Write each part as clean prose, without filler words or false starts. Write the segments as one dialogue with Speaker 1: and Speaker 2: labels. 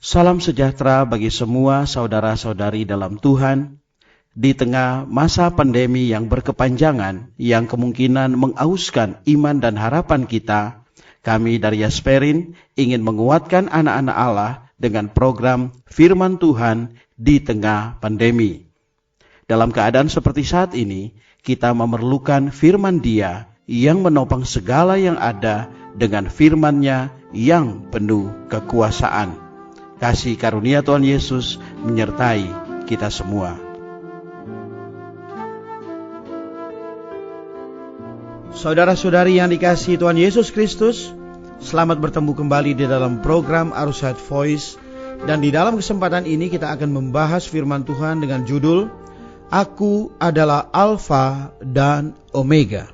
Speaker 1: Salam sejahtera bagi semua saudara-saudari dalam Tuhan. Di tengah masa pandemi yang berkepanjangan, yang kemungkinan mengauskan iman dan harapan kita, kami dari Yasperin ingin menguatkan anak-anak Allah dengan program Firman Tuhan di tengah pandemi. Dalam keadaan seperti saat ini, kita memerlukan firman Dia yang menopang segala yang ada dengan firman-Nya yang penuh kekuasaan. Kasih karunia Tuhan Yesus menyertai kita semua. Saudara-saudari yang dikasihi Tuhan Yesus Kristus, selamat bertemu kembali di dalam program Arusat Voice. Dan di dalam kesempatan ini kita akan membahas firman Tuhan dengan judul Aku adalah Alfa dan Omega.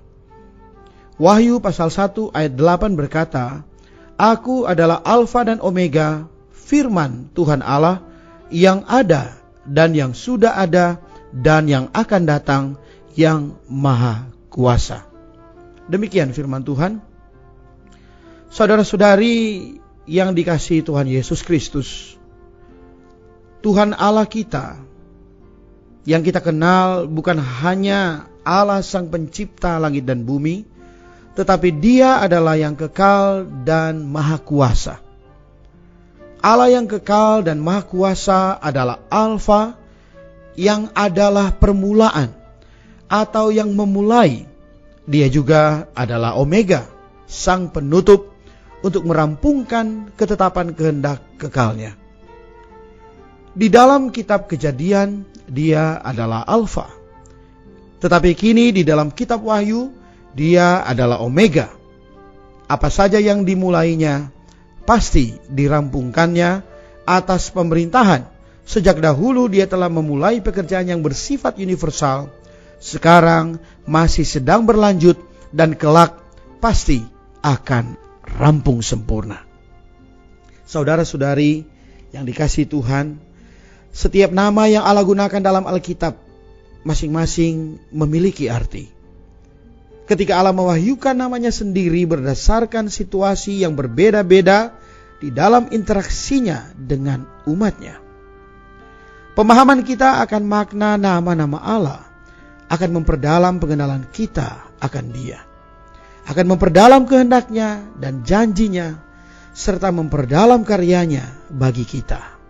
Speaker 1: Wahyu pasal 1 ayat 8 berkata, Aku adalah Alfa dan Omega, firman Tuhan Allah yang ada dan yang sudah ada dan yang akan datang, yang maha kuasa. Demikian firman Tuhan. Saudara-saudari yang dikasihi Tuhan Yesus Kristus, Tuhan Allah kita yang kita kenal bukan hanya Allah sang pencipta langit dan bumi, tetapi Dia adalah yang kekal dan maha kuasa. Allah yang kekal dan maha kuasa adalah Alfa, yang adalah permulaan atau yang memulai. Dia juga adalah Omega, sang penutup untuk merampungkan ketetapan kehendak kekalnya. Di dalam kitab Kejadian, Dia adalah Alfa. Tetapi kini di dalam kitab Wahyu, Dia adalah Omega. Apa saja yang dimulainya, pasti dirampungkannya atas pemerintahan. Sejak dahulu Dia telah memulai pekerjaan yang bersifat universal, sekarang masih sedang berlanjut, dan kelak pasti akan rampung sempurna. Saudara-saudari yang dikasihi Tuhan, setiap nama yang Allah gunakan dalam Alkitab masing-masing memiliki arti. Ketika Allah mewahyukan namanya sendiri berdasarkan situasi yang berbeda-beda di dalam interaksinya dengan umatnya. Pemahaman kita akan makna nama-nama Allah akan memperdalam pengenalan kita akan Dia, akan memperdalam kehendaknya dan janjinya, serta memperdalam karyanya bagi kita.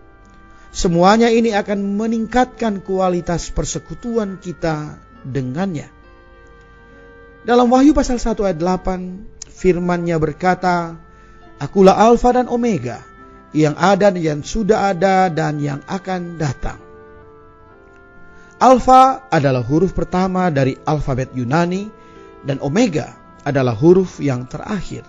Speaker 1: Semuanya ini akan meningkatkan kualitas persekutuan kita dengannya. Dalam Wahyu pasal 1 ayat 8, firman-Nya berkata, Akulah Alfa dan Omega, yang ada dan yang sudah ada dan yang akan datang. Alfa adalah huruf pertama dari alfabet Yunani, dan Omega adalah huruf yang terakhir.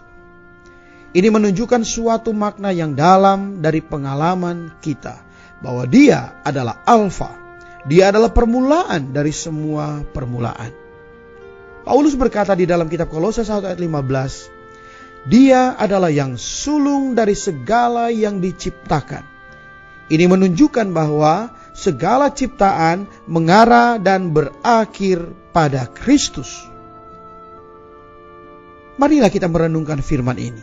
Speaker 1: Ini menunjukkan suatu makna yang dalam dari pengalaman kita, bahwa Dia adalah Alfa. Dia adalah permulaan dari semua permulaan. Paulus berkata di dalam kitab Kolose 1 ayat 15, Dia adalah yang sulung dari segala yang diciptakan. Ini menunjukkan bahwa segala ciptaan mengarah dan berakhir pada Kristus. Marilah kita merenungkan firman ini.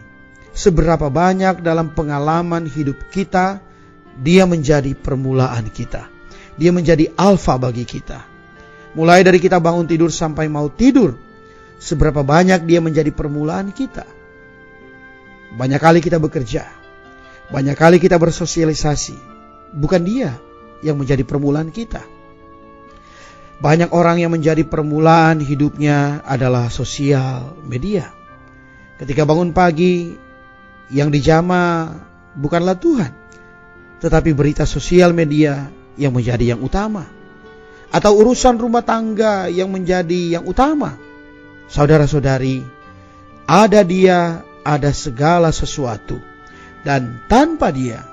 Speaker 1: Seberapa banyak dalam pengalaman hidup kita, Dia menjadi permulaan kita. Dia menjadi Alfa bagi kita. Mulai dari kita bangun tidur sampai mau tidur, seberapa banyak Dia menjadi permulaan kita. Banyak kali kita bekerja, banyak kali kita bersosialisasi, bukan Dia yang menjadi permulaan kita. Banyak orang yang menjadi permulaan hidupnya adalah sosial media. Ketika bangun pagi, yang dijamah bukanlah Tuhan, tetapi berita sosial media yang menjadi yang utama, atau urusan rumah tangga yang menjadi yang utama. Saudara-saudari, ada Dia, ada segala sesuatu, dan tanpa Dia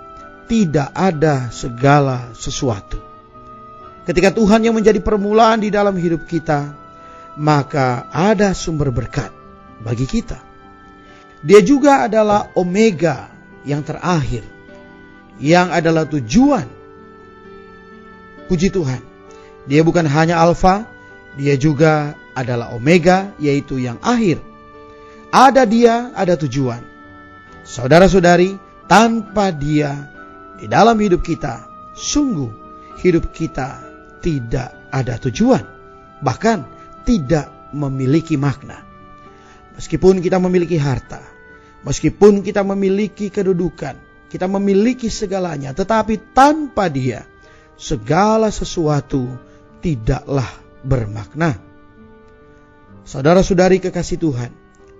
Speaker 1: tidak ada segala sesuatu. Ketika Tuhan yang menjadi permulaan di dalam hidup kita, maka ada sumber berkat bagi kita. Dia juga adalah Omega yang terakhir, yang adalah tujuan. Puji Tuhan, Dia bukan hanya Alfa, Dia juga adalah Omega, yaitu yang akhir. Ada Dia, ada tujuan. Saudara-saudari, tanpa Dia di dalam hidup kita, sungguh hidup kita tidak ada tujuan, bahkan tidak memiliki makna. Meskipun kita memiliki harta, meskipun kita memiliki kedudukan, kita memiliki segalanya, tetapi tanpa Dia, segala sesuatu tidaklah bermakna. Saudara-saudari kekasih Tuhan,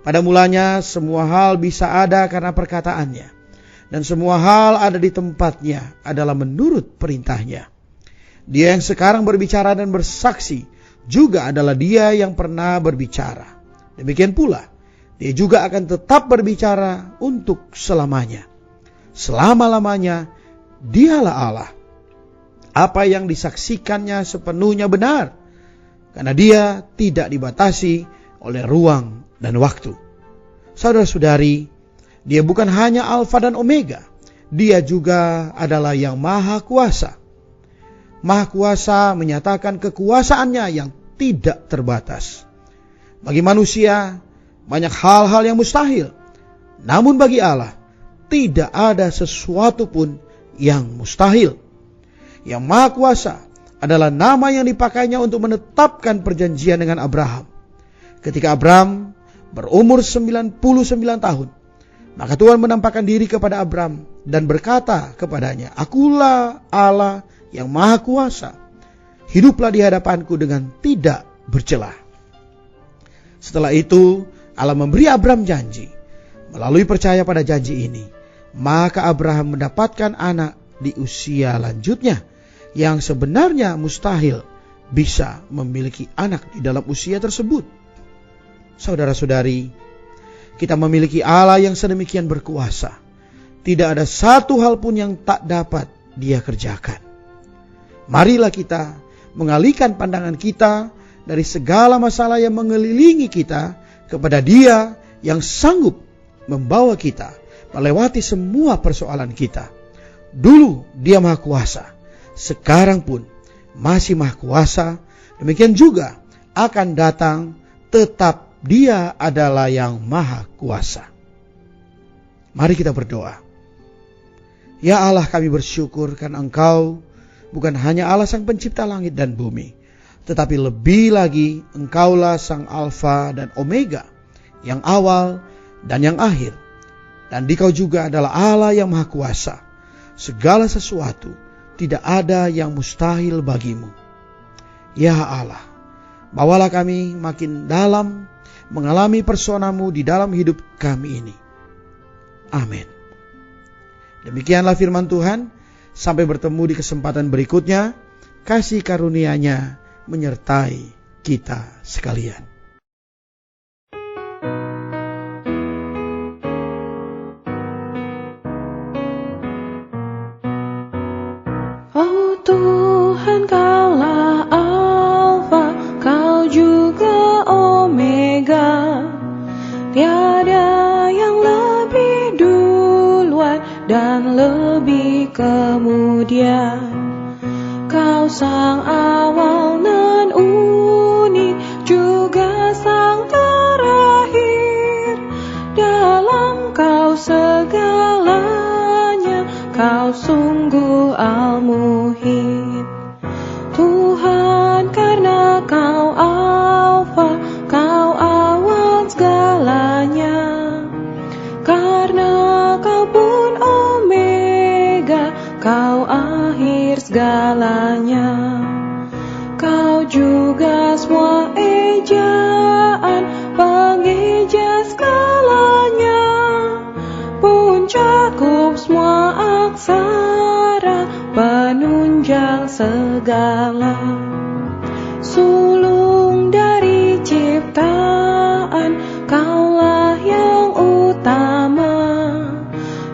Speaker 1: pada mulanya semua hal bisa ada karena perkataannya, dan semua hal ada di tempatnya adalah menurut perintahnya. Dia yang sekarang berbicara dan bersaksi juga adalah Dia yang pernah berbicara. Demikian pula, Dia juga akan tetap berbicara untuk selamanya. Selama-lamanya, Dialah Allah. Apa yang disaksikannya sepenuhnya benar, karena Dia tidak dibatasi oleh ruang dan waktu. Saudara-saudari, Dia bukan hanya Alfa dan Omega, Dia juga adalah yang Maha Kuasa. Maha Kuasa menyatakan kekuasaannya yang tidak terbatas. Bagi manusia, banyak hal-hal yang mustahil. Namun bagi Allah, tidak ada sesuatu pun yang mustahil. Yang Maha Kuasa adalah nama yang dipakainya untuk menetapkan perjanjian dengan Abraham. Ketika Abraham berumur 99 tahun, maka Tuhan menampakkan diri kepada Abraham dan berkata kepadanya, "Akulah Allah yang Maha Kuasa. Hiduplah di hadapanku dengan tidak bercela." Setelah itu, Allah memberi Abraham janji. Melalui percaya pada janji ini, maka Abraham mendapatkan anak di usia lanjutnya, yang sebenarnya mustahil bisa memiliki anak di dalam usia tersebut. Saudara-saudari, kita memiliki Allah yang sedemikian berkuasa. Tidak ada satu hal pun yang tak dapat Dia kerjakan. Marilah kita mengalihkan pandangan kita dari segala masalah yang mengelilingi kita kepada Dia yang sanggup membawa kita melewati semua persoalan kita. Dulu Dia Maha Kuasa, sekarang pun masih Maha Kuasa. Demikian juga akan datang, tetap Dia adalah yang Maha Kuasa. Mari kita berdoa. Ya Allah, kami bersyukur karena Engkau bukan hanya Allah Sang Pencipta langit dan bumi, tetapi lebih lagi Engkaulah Sang Alfa dan Omega, yang awal dan yang akhir. Dan Dikau juga adalah Allah yang Maha Kuasa. Segala sesuatu tidak ada yang mustahil bagimu. Ya Allah, bawalah kami makin dalam mengalami persona-Mu di dalam hidup kami ini. Amin. Demikianlah firman Tuhan. Sampai bertemu di kesempatan berikutnya. Kasih karunia-Nya menyertai kita sekalian.
Speaker 2: Oh Tuhan, Kaulah Alfa, Kau juga Omega. Tiada yang lebih duluan dan lebih kemudian. Kau Sang awal nan unik, juga Sang terakhir. Dalam Kau segalanya, Kau sungguh Al-Muhid. Tuhan, karena Kau Alfa, Kau awal segalanya. Karena Kau pun Omega, Kau akhir segalanya. Kau juga semua ejaan, pengeja segalanya. Puncakup semua aksara, penunjang segala. Sulung dari ciptaan, Kaulah yang utama.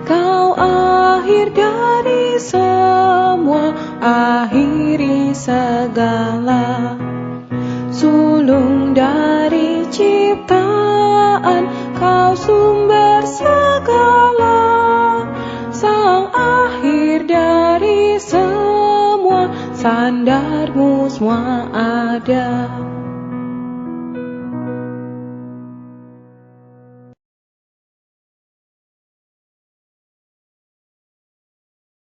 Speaker 2: Kau akhir dari semua, akhiri segala. Sulung dari ciptaan, Kau sumber segala. Sang akhir dari semua, sandarmu semua ada.